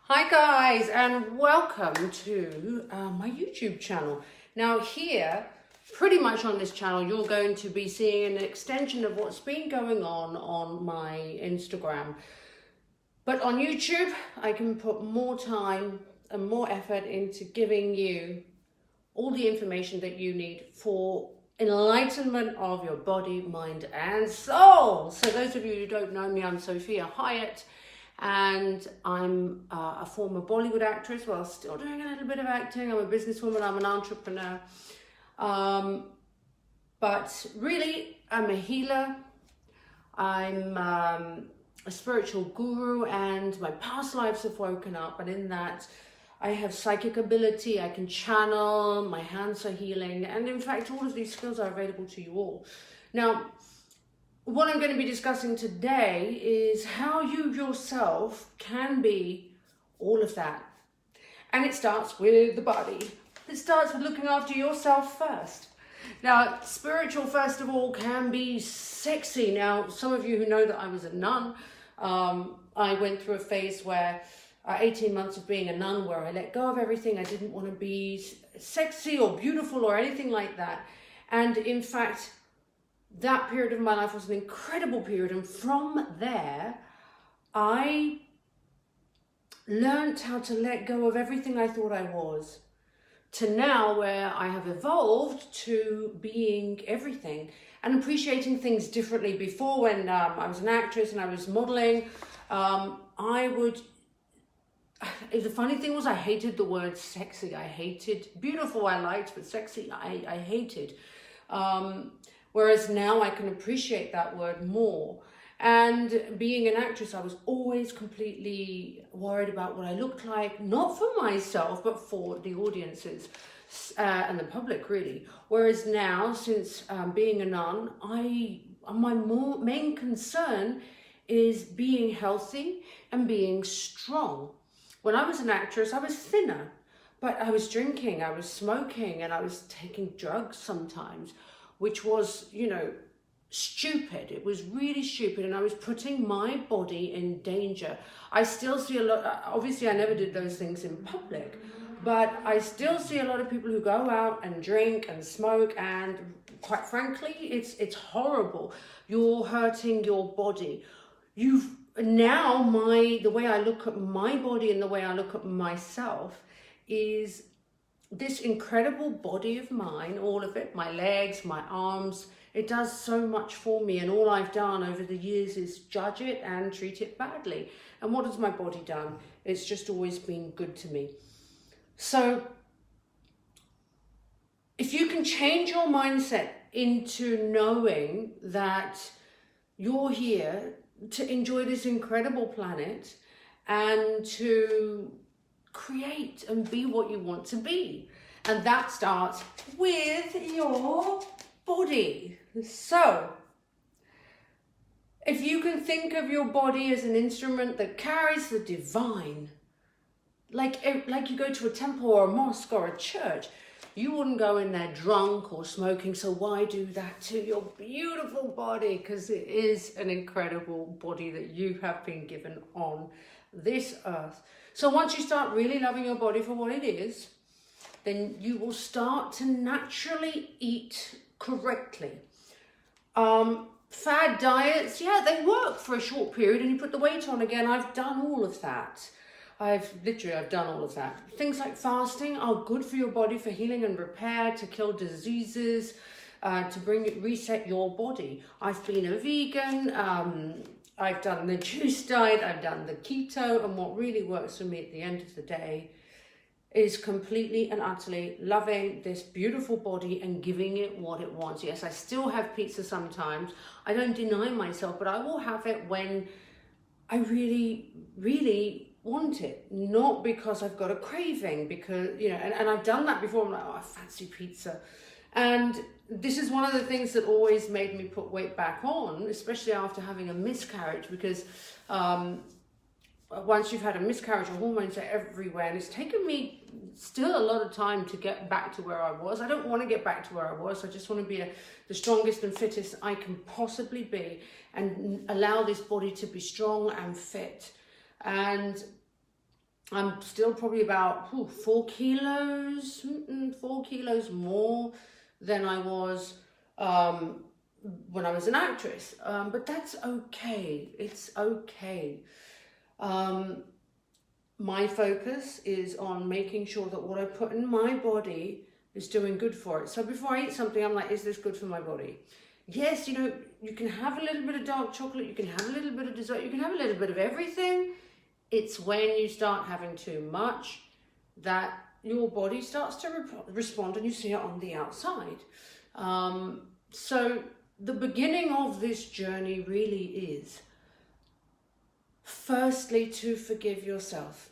Hi guys, and welcome to my YouTube channel. Now here, pretty much on this channel, you're going to be seeing an extension of what's been going on my Instagram. But on YouTube, I can put more time and more effort into giving you all the information that you need for enlightenment of your body, mind, and soul. So those of you who don't know me, I'm Sofia Hayat. And I'm a former Bollywood actress while still doing a little bit of acting. I'm a businesswoman, I'm an entrepreneur. But really, I'm a healer. I'm a spiritual guru, and my past lives have woken up. And in that, I have psychic ability, I can channel, my hands are healing. And in fact, all of these skills are available to you all. Now, what I'm going to be discussing today is how you yourself can be all of that. And it starts with the body. It starts with looking after yourself first. Now, spiritual, first of all, can be sexy. Now, some of you who know that I was a nun, I went through a phase where 18 months of being a nun where I let go of everything. I didn't want to be sexy or beautiful or anything like that. And in fact, that period of my life was an incredible period, and from there I learned how to let go of everything I thought I was, to now where I have evolved to being everything and appreciating things differently. Before, when I was an actress and I was modeling, the funny thing was I hated the word sexy. I hated beautiful, I liked, but sexy I hated. Whereas now I can appreciate that word more. And being an actress, I was always completely worried about what I looked like, not for myself, but for the audiences and the public, really. Whereas now, since being a nun, my main concern is being healthy and being strong. When I was an actress, I was thinner, but I was drinking, I was smoking, and I was taking drugs sometimes, which was, stupid. It was really stupid, and I was putting my body in danger. I still see a lot, obviously I never did those things in public, but I still see a lot of people who go out and drink and smoke, and quite frankly, it's horrible. You're hurting your body. The way I look at my body and the way I look at myself is this incredible body of mine, all of it, my legs, my arms, it does so much for me. And all I've done over the years is judge it and treat it badly. And what has my body done? It's just always been good to me. So if you can change your mindset into knowing that you're here to enjoy this incredible planet and to create and be what you want to be. And that starts with your body. So, if you can think of your body as an instrument that carries the divine, like you go to a temple or a mosque or a church, you wouldn't go in there drunk or smoking, so why do that to your beautiful body? Because it is an incredible body that you have been given on this earth. So once you start really loving your body for what it is, then you will start to naturally eat correctly. Fad diets, yeah, they work for a short period and you put the weight on again. I've done all of that. I've done all of that. Things like fasting are good for your body, for healing and repair, to kill diseases, to reset your body. I've been a vegan, I've done the juice diet, I've done the keto, and what really works for me at the end of the day is completely and utterly loving this beautiful body and giving it what it wants. Yes, I still have pizza sometimes. I don't deny myself, but I will have it when I really, really want it, not because I've got a craving, because, and I've done that before. I'm like, oh, I fancy pizza. And this is one of the things that always made me put weight back on, especially after having a miscarriage, because once you've had a miscarriage, your hormones are everywhere, and it's taken me still a lot of time to get back to where I was. I don't want to get back to where I was. I just want to be the strongest and fittest I can possibly be, and allow this body to be strong and fit. And I'm still probably about 4 kilos, 4 kilos more than I was when I was an actress. But that's okay. It's okay. My focus is on making sure that what I put in my body is doing good for it. So before I eat something, I'm like, is this good for my body? Yes, you know, you can have a little bit of dark chocolate, you can have a little bit of dessert, you can have a little bit of everything. It's when you start having too much that your body starts to respond, and you see it on the outside. So the beginning of this journey really is, firstly, to forgive yourself.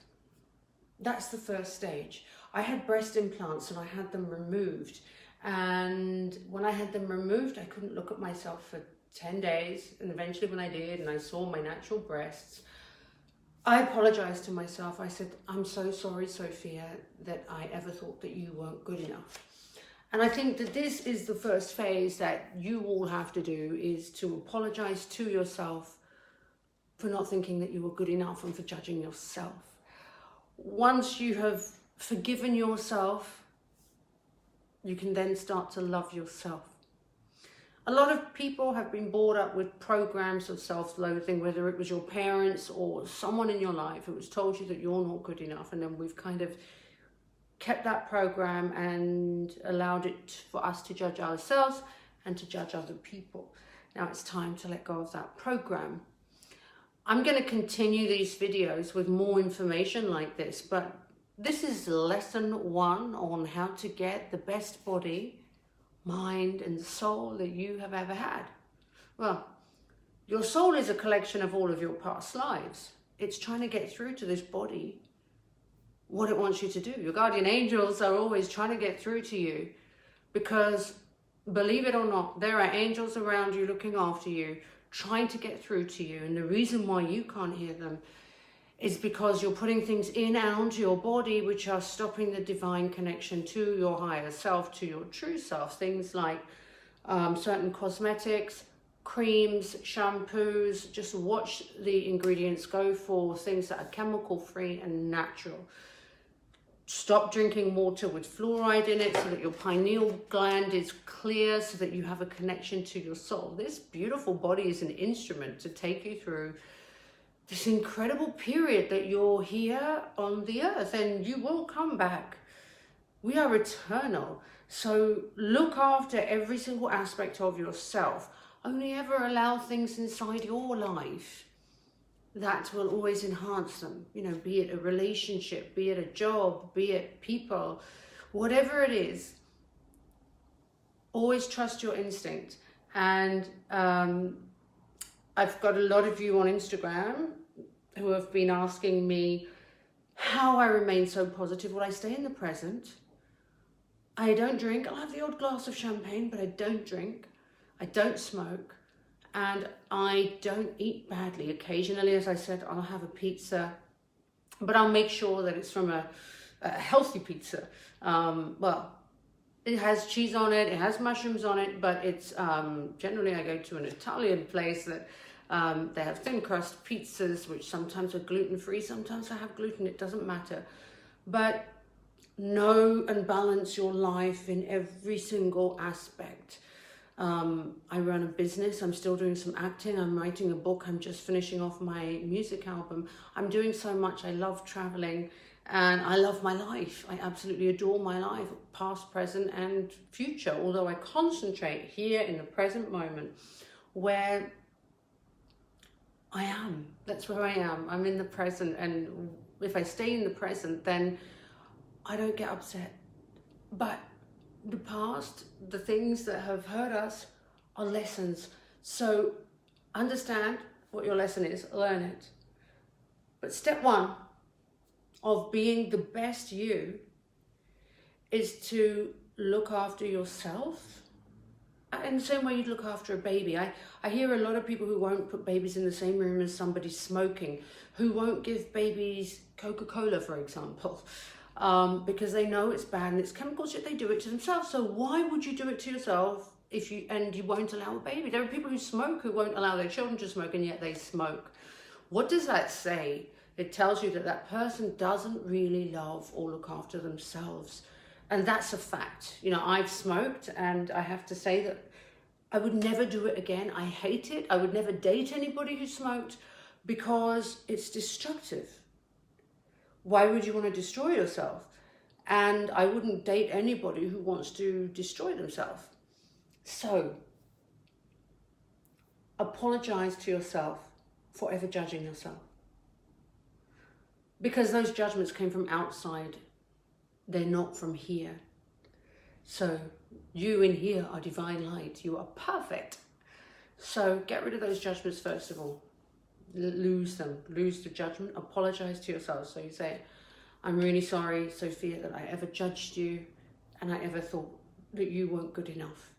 That's the first stage. I had breast implants and I had them removed. And when I had them removed, I couldn't look at myself for 10 days. And eventually when I did and I saw my natural breasts, I apologized to myself. I said, I'm so sorry, Sophia, that I ever thought that you weren't good enough. And I think that this is the first phase that you all have to do, is to apologize to yourself for not thinking that you were good enough and for judging yourself. Once you have forgiven yourself, you can then start to love yourself. A lot of people have been brought up with programs of self-loathing, whether it was your parents or someone in your life who has told you that you're not good enough, and then we've kind of kept that program and allowed it for us to judge ourselves and to judge other people. Now it's time to let go of that program. I'm going to continue these videos with more information like this, but this is lesson 1 on how to get the best body, mind and soul that you have ever had. Well, your soul is a collection of all of your past lives. It's trying to get through to this body what it wants you to do. Your guardian angels are always trying to get through to you, because believe it or not, there are angels around you looking after you, trying to get through to you. And the reason why you can't hear them is because you're putting things in and onto your body which are stopping the divine connection to your higher self, to your true self. Things like certain cosmetics, creams, shampoos. Just watch the ingredients. Go for things that are chemical free and natural. Stop drinking water with fluoride in it so that your pineal gland is clear, so that you have a connection to your soul. This beautiful body is an instrument to take you through this incredible period that you're here on the earth, and you will come back. We are eternal. So look after every single aspect of yourself. Only ever allow things inside your life that will always enhance them. You know, be it a relationship, be it a job, be it people, whatever it is, always trust your instinct. And I've got a lot of you on Instagram who have been asking me how I remain so positive. Well, I stay in the present. I don't drink. I'll have the odd glass of champagne, but I don't drink. I don't smoke. And I don't eat badly. Occasionally, as I said, I'll have a pizza, but I'll make sure that it's from a healthy pizza. Well, it has cheese on it, it has mushrooms on it, but it's generally I go to an Italian place that they have thin crust pizzas, which sometimes are gluten-free, sometimes I have gluten, it doesn't matter. But know and balance your life in every single aspect. I run a business, I'm still doing some acting, I'm writing a book, I'm just finishing off my music album. I'm doing so much, I love traveling, and I love my life. I absolutely adore my life, past, present and future, although I concentrate here in the present moment where I am. That's where I am. I'm in the present, and if I stay in the present, then I don't get upset. But the past, the things that have hurt us are lessons. So understand what your lesson is, learn it. But step 1 of being the best you is to look after yourself in the same way you'd look after a baby. I hear a lot of people who won't put babies in the same room as somebody smoking, who won't give babies Coca-Cola, for example, because they know it's bad and it's chemicals, yet they do it to themselves. So why would you do it to yourself if you won't allow a baby? There are people who smoke who won't allow their children to smoke, and yet they smoke. What does that say? It tells you that that person doesn't really love or look after themselves. And that's a fact. You know, I've smoked, and I have to say that I would never do it again. I hate it. I would never date anybody who smoked because it's destructive. Why would you want to destroy yourself? And I wouldn't date anybody who wants to destroy themselves. So, apologize to yourself for ever judging yourself. Because those judgments came from outside. They're not from here. So, you in here are divine light. You are perfect. So, get rid of those judgments first of all. Lose them. Lose the judgment. Apologize to yourself. So you say, I'm really sorry, Sophia, that I ever judged you and I ever thought that you weren't good enough.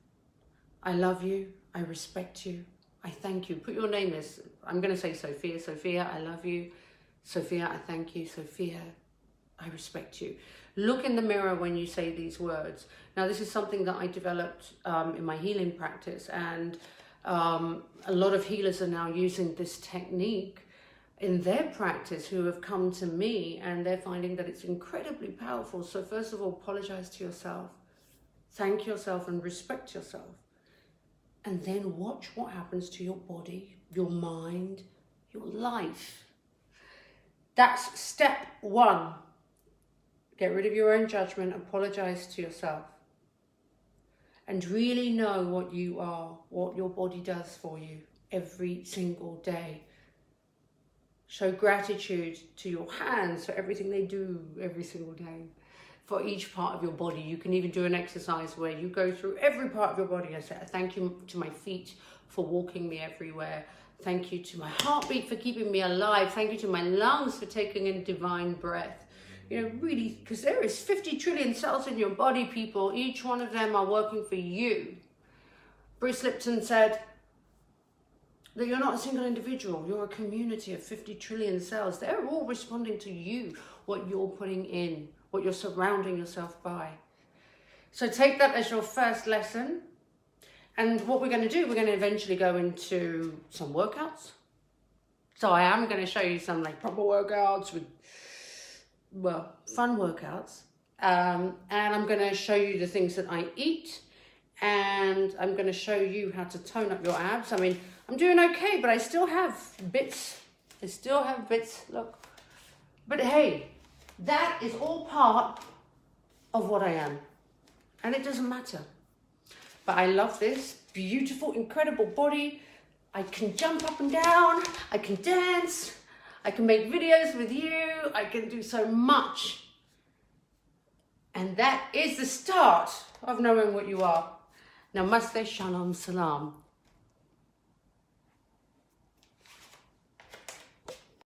I love you. I respect you. I thank you. Put your name as, I'm going to say Sophia. Sophia, I love you. Sophia, I thank you. Sophia, I respect you. Look in the mirror when you say these words. Now, this is something that I developed in my healing practice, and a lot of healers are now using this technique in their practice who have come to me, and they're finding that it's incredibly powerful. So first of all, apologize to yourself, thank yourself and respect yourself. And then watch what happens to your body, your mind, your life. That's step one. Get rid of your own judgment, apologize to yourself. And really know what you are, what your body does for you every single day. Show gratitude to your hands for everything they do every single day. For each part of your body. You can even do an exercise where you go through every part of your body. I say, thank you to my feet for walking me everywhere. Thank you to my heartbeat for keeping me alive. Thank you to my lungs for taking in divine breath. You know, really, because there is 50 trillion cells in your body, people. Each one of them are working for you. Bruce Lipton said that you're not a single individual. You're a community of 50 trillion cells. They're all responding to you, what you're putting in, what you're surrounding yourself by. So take that as your first lesson. And what we're going to do, we're going to eventually go into some workouts. So I am going to show you some like proper workouts with, well, fun workouts. And I'm going to show you the things that I eat. And I'm going to show you how to tone up your abs. I mean, I'm doing okay, but I still have bits. I still have bits, look. But hey, that is all part of what I am. And it doesn't matter. But I love this beautiful, incredible body. I can jump up and down. I can dance. I can make videos with you. I can do so much. And that is the start of knowing what you are. Namaste, shalom, salam.